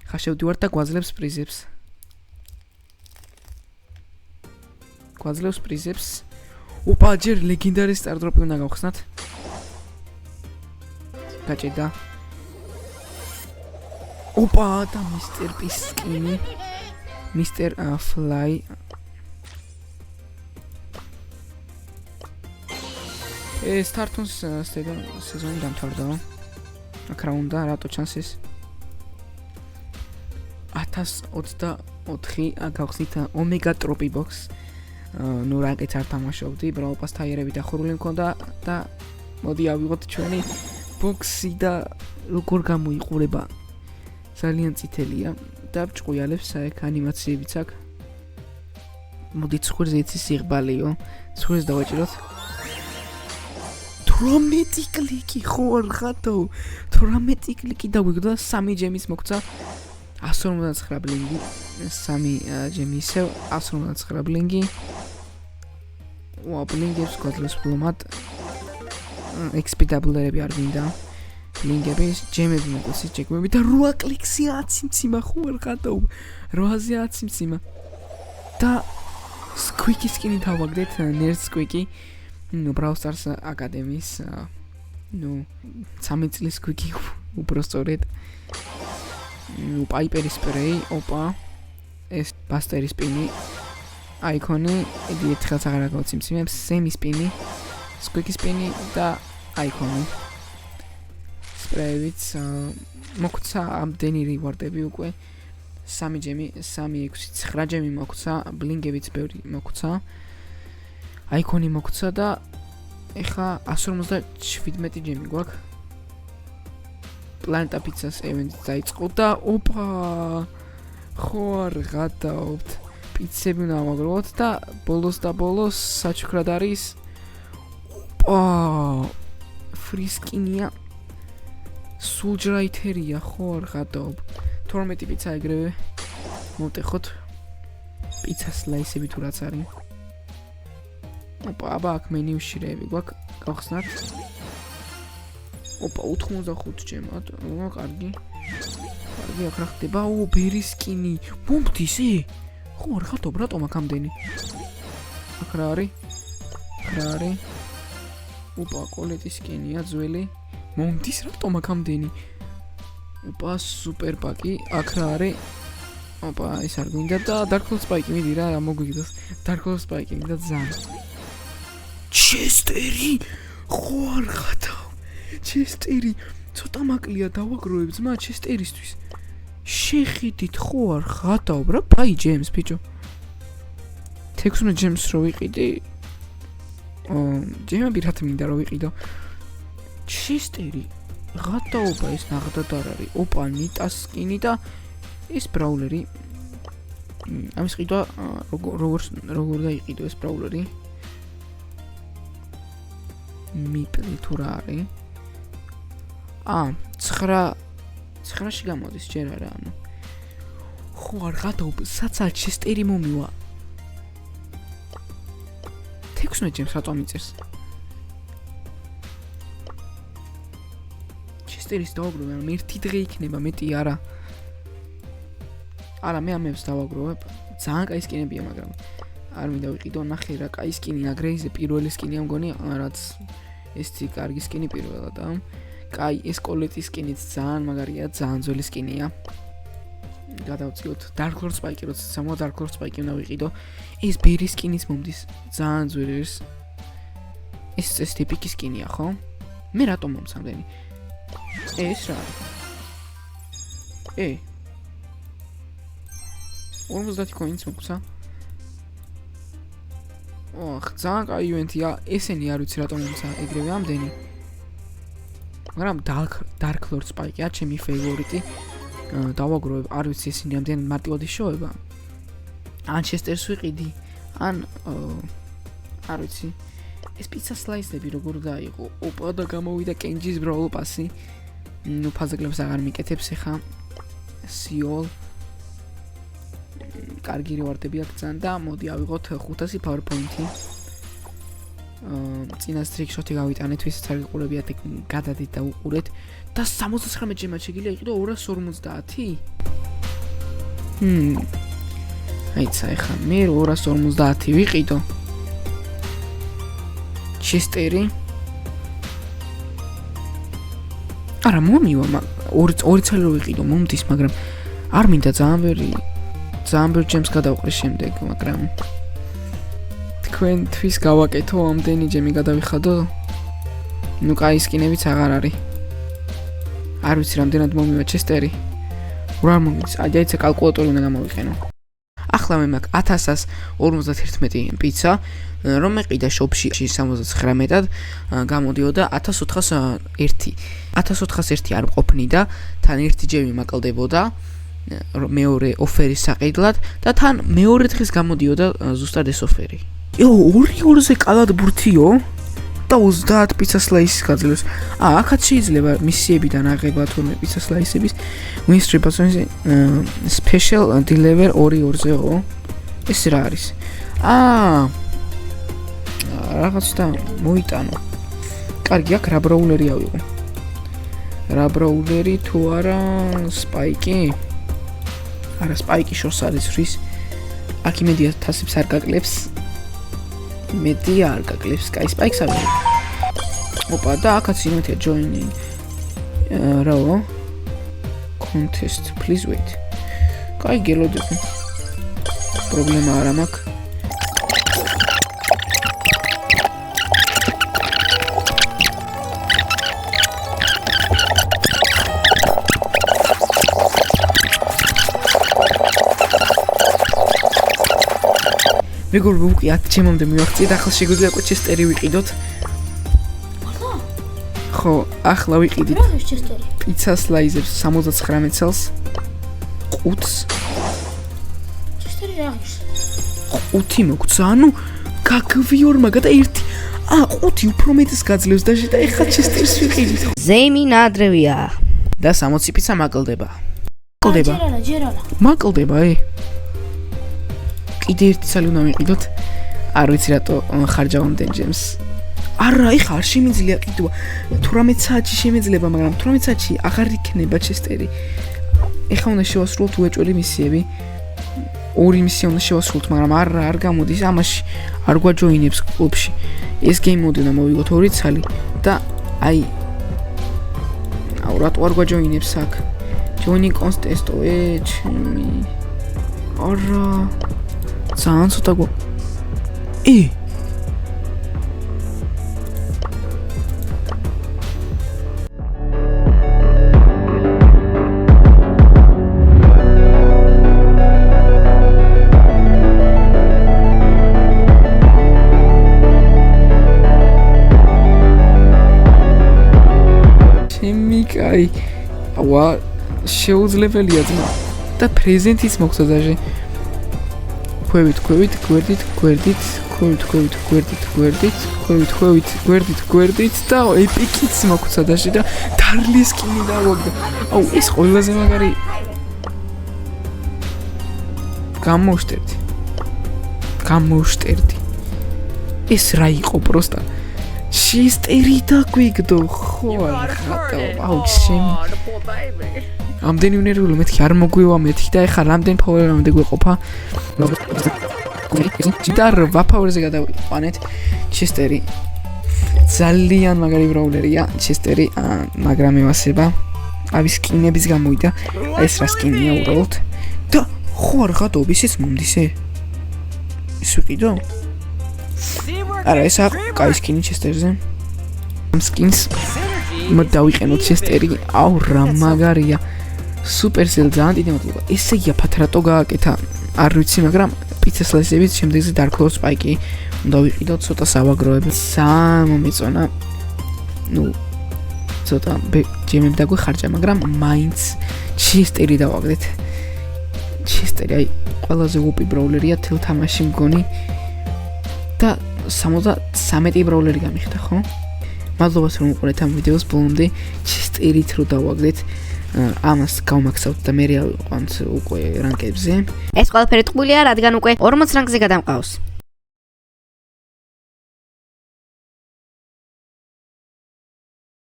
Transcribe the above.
ხა შევდივართ და გვაძლევს პრიზებს. გვაძლევს პრიზებს. ოპა, ჯერ ლეგენდარი სტარდროპი უნდა გავხსნათ. გაჭედა. ოპა, და მისტერ პისკინი. მისტერ ფლაი. სტარტონს სეზონი დამთავრდა. აქ რა უნდა, რატო ჩანს ეს? 1024 გავხსნით ომეგა ტროპი ბოქს. ნუ რაკეტს არ თამაშობდი, ბრაუპას თაიერები დახურული მქონდა და მოდი ავიღოთ ჩვენი ბოქსი და როგორ გამოიყურება. ძალიან წითელია და ჭყუიალებს აქ ანიმაციებიც აქვს. მოდი ცხვირზე იცის სიღბალიო. ცხვირს დავაჭიროთ. 18 კლიკი ხო არ ხათო 18 კლიკი დავიგდა 3 ჯემის მოგცა 159 ბლინგი 3 ჯემი ისევ 159 ბლინგი ვა ბლინგებს გვაძლევს ფლომად XP დაბლერები არ გინდა ბლინგები ჯემები მოგცი ჯეკმები და 8 კლიკსი 10 მციმა ხო არ ხათო 8-ზე 10 მციმა და სკვიკი სკინი დავაგდეთ ნერდ სკვიკი ნუ Brawl Stars აკადემიის ნუ 13 წლის სკვიკი უბრალოდ ნუ პაიპერის სპრეი ოპა ეს ბასტერის სპინი აიკონი ერთხელაც აღარ გავციმციმებს სემი სპინი სკვიკი სპინი და აიკონი სპრეივიც მოგცა ამდენი რივარდები უკვე 3 ჯემი 3 6 9 ჯემი მოგცა ბლინგებიც ბევრი მოგცა აიკონი მოგცა და ეხა 157 ჯემი გვაქვს პლანეტა პიცას ევენტი დაიწყო და ოპა ხო არ გადავთ პიცები უნდა ავაგროვოთ და ბოლოს საჩუქრად არის ოპა ფრისკინია სულჯრაითერია ხო არ გადავთ 12 პიცა ეგრევე მოვტეხოთ პიცას სლაისები თუ რაც არის ოპა აბა აქ მენიუში რეები გვაქვს გავხსნათ ოპა 85 ჯემად კარგი აქ რა ხდება ო ბერის სკინი მომდის ხო არ ხათობ რატომ აქ ამდენი აქ რა არის ოპა კოლეტის სკინია ძველი მომდის რატომ აქ ამდენი ოპა სუპერ პაკი აქ რა არის ოპა ეს არ გვინდა და Dark Horse Spike მიდი რა მოგვიგდოს Dark Horse Spike მინდა ძალიან ჩესტერი ხო არ ხათავ ჩესტერი ცოტა მაკლია დავაგროვებ ძმა ჩესტერისთვის შეხედით ხო არ ხათავ რა ფაი ჯემს ბიჭო 16 ჯემს რო ვიყიდი ჯემები რა მინდა რო ვიყიდო ჩესტერი ღატაობა ეს ნაღდად არ არის ოპა ნიტას სკინი და ეს ბრაულერი ამის ყიდვა როგორ დაიყიდო ეს ბრაულერი მიპლი თუ რა არის 9-ში გამოდის ჯერ არა ანუ ხო არ გადავ საცალ ჩესტერი მომივა 16 ჯემს რატომ მიწერს ჩესტერის დავაგროვებ მაგრამ ერთი დღე იქნება მეტი არა მე ამებს დავაგროვებ ძალიან კაი სკინებია მაგრამ არ მინდა ვიყიდო ნახე რა კაი სკინია გრეიზე პირველი სკინია მგონი რაც ეს ცი კარგი სკინი პირველად და კაი ეს კოლეტის სკინიც ძალიან მაგარია ძალიან ძველი სკინია გადავწიოთ Dark Horse Spike როცა სამო Dark Horse Spike უნდა ვიყიდო ეს ბერის სკინის მომდის ძალიან ძველი ეს ტიპიკი სკინია ხო მე რატომ მომცამდენი ეს რა 50 coins მოგცა ძალიან კაი ივენთია ესენი არ ვიცი რატომ მომცა ეგრევე ამდენი მაგრამ Dark Lord Spike-ია ჩემი ფეივორიტი დავაგროვებ არ ვიცი ესენი ამდენი მარტივად იშოვება ან ჩესტერს ვიყიდი ან არ ვიცი ეს პიცა სლაისები როგორ გაიყო ოპა და გამოვიდა კენჯის ბრაულ პასი ნუ ფაზეკლებს აღარ მიკეთებს ეხა სიოლ კარგი რივარდები აქვს ძალიან და მოდი ავიღოთ 500 PowerPoint-ი წინას ტრიკშოტი გავიტანეთ ვისაც არ გიყურებიათ გადადით და უყურეთ და 79 ჯემად შეგიძლია იყიდო 250 აიცა ეხა მე 250 ვიყიდო. ჩესტერი. არა მომივა, ორი ცალი რო ვიყიდო, მომდის, მაგრამ არ მინდა ძალიან ბევრი ჯემს გადავყრი შემდეგ, მაგრამ თქვენთვის გავაკეთო ამდენი ჯემი გადავიხადო. ნუ კაი სკინებიც აღარ არის. არ ვიცი რამდენად მომივა ჩესტერი. რა მომიც, აიცა კალკულატორი უნდა გამოვიყენო. ახლა მე მაქვს 1051 პიცა, რომ მეყიდა შოპში 79-ად, გამოდიოდა 1401. 1401 არ მყოფნიდა, თან ერთი ჯემი მაკლდებოდა მეორე ოფერის საყიდლად და თან მეორე დღეს გამოდიოდა ზუსტად ეს ოფერი. 2-2-ზე კალად ბურთიო და 30 პიცა სლაისის გაძლევს. აქაც შეიძლება მისიებიდან აღება თურმე პიცა სლაისების mystery box special deliver 2-2-ზეო. ეს რა არის? რაღაც და მოიტანო. კარგი, აქ რა ბრაულერი ავიღო? რა ბრაულერი თუ არა სპაიკი? არა, სპაიკი შორს არის რის. აქ იმედია თასებს არ გაკლებს. იმედია არ გაკლებს, კაი სპაიკს ავიღო. ოპა, და აქაც იმედია joining. რაო? Contest, please wait. კაი გელოდები. პრობლემა არ მაქვს. მეგობრებო, უკვე 10 ჩემამდე მივახციეთ, ახლა შეგვიძლია უკვე ჩესტერი ვიყიდოთ. ხო, ახლა ვიყიდით. პიცა სლაიზებს 79 წელს. ყუთს. ჩესტერი რა არის? ყუთი მოგცა, ანუ გაგვიორ მაგა და ერთი. ყუთი უფრო მეტის გაძლევს და შედა ეხლა ჩესტერს ვიყიდით. ზეიმი ნადრევია. და 60 პიცა მაკლდება. ჯერალა. მაკლდება, კიდე ერთი ცალი უნდა ვიყიდოთ. არ ვიცი რატო ხარჯავ ამდენ ჯემს. არა, ეხა არ შემიძლია ყიდვა. 18 საათში შემიძლია, მაგრამ 18 საათში აღარ იქნება ჩესტერი. ეხა უნდა შევასრულოთ უეჭველი მისიები. 2 მისია უნდა შევასრულოთ, მაგრამ არ გამოდის ამაში. არ გვაჯოინებს კლუბში. ეს გეიმ მოდი უნდა მოვიღოთ 2 ცალი და აი რატო არ გვაჯოინებს აქ? joining contest ჩემი. არა ძალიან ცოტა კაი შეუძლებელია ძმა და პრეზენტიც მოგცა დაჟე ქვევით გვერდით და ეპიკიც მოგცა დაჟე და დარლის სკინი დავაგდა. აუ ეს ყველაზე მაგარი გამოვშტერდი ეს რა იყო პროსტა ჩესტერი დაგვიგდო ხო ხატო აუ შემი ამდენი უნერვული მეთქი არ მოგვივა მეთქი და ეხა რამდენ ფავრამდე გვეყოფა და ვაფავრზე გადავიყვანეთ ჩესტერი ძალიან მაგარი ბრაულერია ჩესტერი მაგრამ ევასება ავი სკინების გამოვიდა ეს რა სკინია უბრალოდ და ხო არ ხატობის ეს მომდისე ის ვიყიდო არა ეს კაი სკინი ჩესტერზე ამ სკინს მოდავიყენოთ ჩესტერი აუ რა მაგარია სუპერსელ ძალიან დიდი მადლობა ესე იგი ფათრატო გააკეთა არ ვიცი მაგრამ პიცა სლაისებით შემდეგზე Dark Horse Spike უნდა ვიყიდოთ ცოტა სავაგროები სამომეწონა ნუ ცოტა ჯემები დაგვეხარჯა მაგრამ მაინც ჩესტერი დავაგდეთ ჩესტერი აი ყველაზე უპი ბრაულერია თელ თამაში მგონი და 73 ბრაულერი გამიხდა ხო? მადლობა რომ უყურეთ ამ ვიდეოს ბოლომდე ჩესტერით რო დავაგდეთ ამას გავმაქსავთ და მე რეალურად უკვე რანკებზე ეს ყველაფერი ტყუილია რადგან უკვე 40 რანგზე გადამყავს